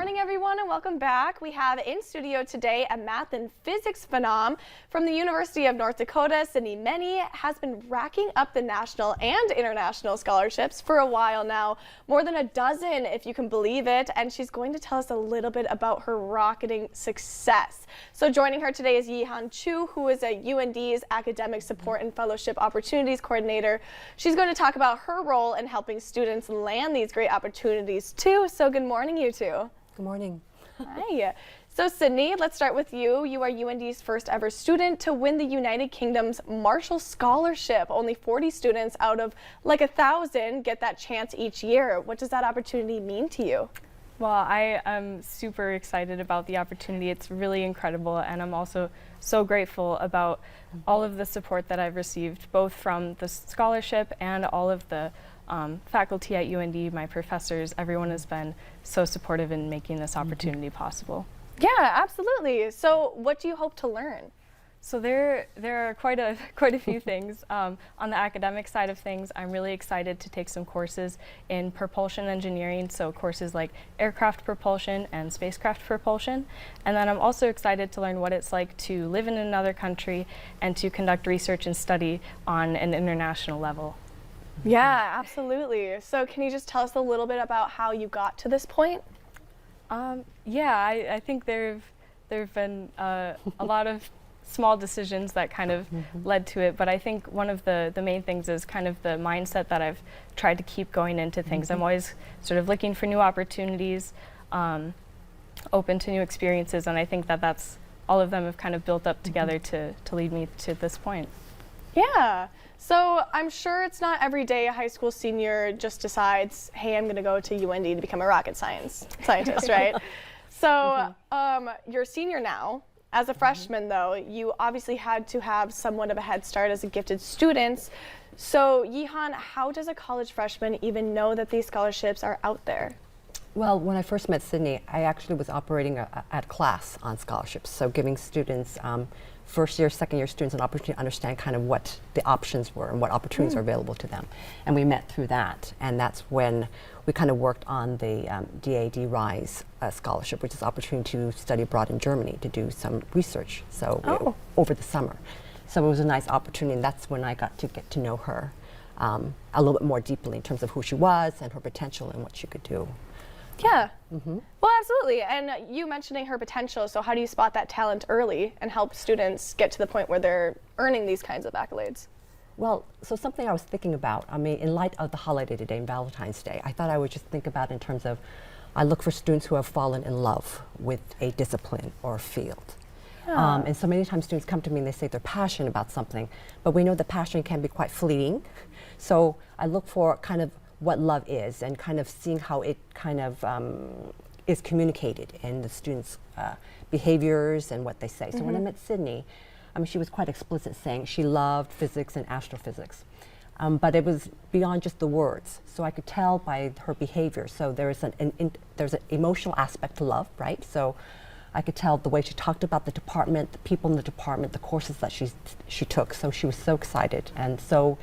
morning, everyone, and welcome back. We have in studio today a math and physics phenom from the University of North Dakota. Sydney Meny has been racking up the national and international scholarships for a while now, more than a dozen, if you can believe it, and she's going to tell us a little bit about her rocketing success. So joining her today is Yihan Chu, who is a UND's Academic Support and Fellowship Opportunities Coordinator. She's going to talk about her role in helping students land these great opportunities too. So good morning, you two. Good morning. Hi. So Sydney, let's start with you. You are UND's first ever student to win the United Kingdom's Marshall Scholarship. Only 40 students out of like 1,000 get that chance each year. What does that opportunity mean to you? Well, I am super excited about the opportunity. It's really incredible, and I'm also so grateful about all of the support that I've received, both from the scholarship and all of the faculty at UND, my professors. Everyone has been so supportive in making this opportunity possible. Yeah, absolutely. So what do you hope to learn? So there are quite a few things. On the academic side of things, I'm really excited to take some courses in propulsion engineering, so courses like aircraft propulsion and spacecraft propulsion. And then I'm also excited to learn what it's like to live in another country and to conduct research and study on an international level. Yeah, absolutely. So can you just tell us a little bit about how you got to this point? Yeah, I think there've been a lot of small decisions that kind of led to it, but I think one of the main things is kind of the mindset that I've tried to keep going into things. I'm always sort of looking for new opportunities, open to new experiences, and I think that's all of them have kind of built up together to lead me to this point. Yeah. So I'm sure it's not every day a high school senior just decides, hey, I'm going to go to UND to become a rocket scientist, right? So you're a senior now. As a freshman, though, you obviously had to have somewhat of a head start as a gifted student. So Yihan, how does a college freshman even know that these scholarships are out there? Well, when I first met Sydney, I actually was operating at class on scholarships, so giving students, first year, second year students, an opportunity to understand kind of what the options were and what opportunities are available to them. And we met through that, and that's when we kind of worked on the DAD RISE scholarship, which is opportunity to study abroad in Germany to do some research, so over the summer. So it was a nice opportunity, and that's when I got to know her a little bit more deeply in terms of who she was and her potential and what she could do. Yeah. Well, absolutely. And you mentioning her potential, so how do you spot that talent early and help students get to the point where they're earning these kinds of accolades? Well, so something I was thinking about, I mean, in light of the holiday today, Valentine's Day, I thought I would just think about in terms of, I look for students who have fallen in love with a discipline or a field. And so many times students come to me and they say they're passionate about something, but we know that passion can be quite fleeting. So I look for kind of what love is and kind of seeing how it kind of is communicated in the students' behaviors and what they say. So when I met Sydney, I mean, she was quite explicit saying she loved physics and astrophysics, but it was beyond just the words. So I could tell by her behavior. So there's an emotional aspect to love, right? So I could tell the way she talked about the department, the people in the department, the courses that she took. So she was so excited and so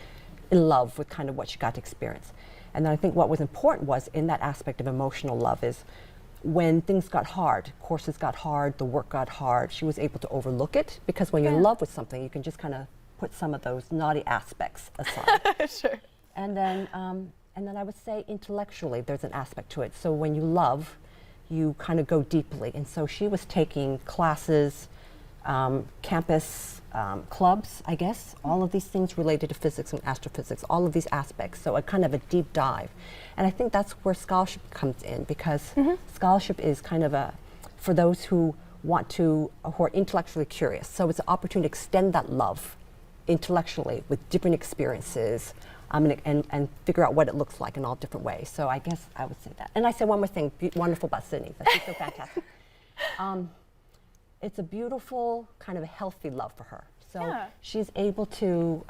in love with kind of what she got to experience. And then I think what was important was in that aspect of emotional love is when things got hard, courses got hard, the work got hard, she was able to overlook it, because when you're in love with something, you can just kind of put some of those naughty aspects aside. Sure. And then I would say intellectually, there's an aspect to it. So when you love, you kind of go deeply. And so she was taking classes, campus clubs, I guess, all of these things related to physics and astrophysics, all of these aspects, so a kind of a deep dive. And I think that's where scholarship comes in, because scholarship is kind of for those who who are intellectually curious. So it's an opportunity to extend that love intellectually with different experiences and figure out what it looks like in all different ways. So I guess I would say that. And I said one more thing wonderful about Sydney, that she's so fantastic. It's a beautiful, kind of a healthy love for her. So she's able to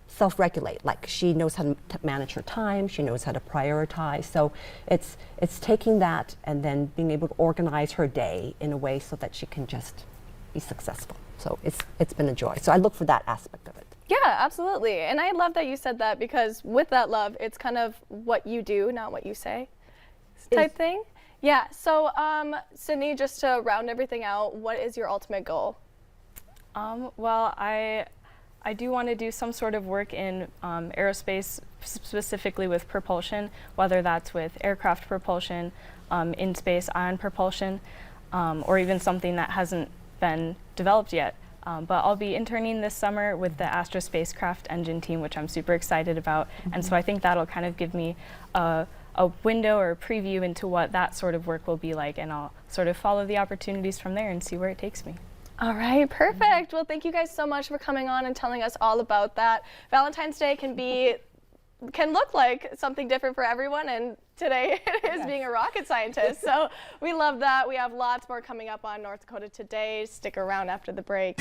self-regulate. Like, she knows how to manage her time, she knows how to prioritize. So it's taking that and then being able to organize her day in a way so that she can just be successful. So it's been a joy. So I look for that aspect of it. Yeah, absolutely. And I love that you said that, because with that love, it's kind of what you do, not what you say type thing. Yeah, so Sydney, just to round everything out, what is your ultimate goal? Well, I do want to do some sort of work in aerospace, specifically with propulsion, whether that's with aircraft propulsion, in space ion propulsion, or even something that hasn't been developed yet. But I'll be interning this summer with the Astra spacecraft engine team, which I'm super excited about. And so I think that'll kind of give me a window or a preview into what that sort of work will be like, and I'll sort of follow the opportunities from there and see where it takes me. All right, perfect. Well, thank you guys so much for coming on and telling us all about that. Valentine's Day can look like something different for everyone, and today it is being a rocket scientist. So we love that. We have lots more coming up on North Dakota Today. Stick around after the break.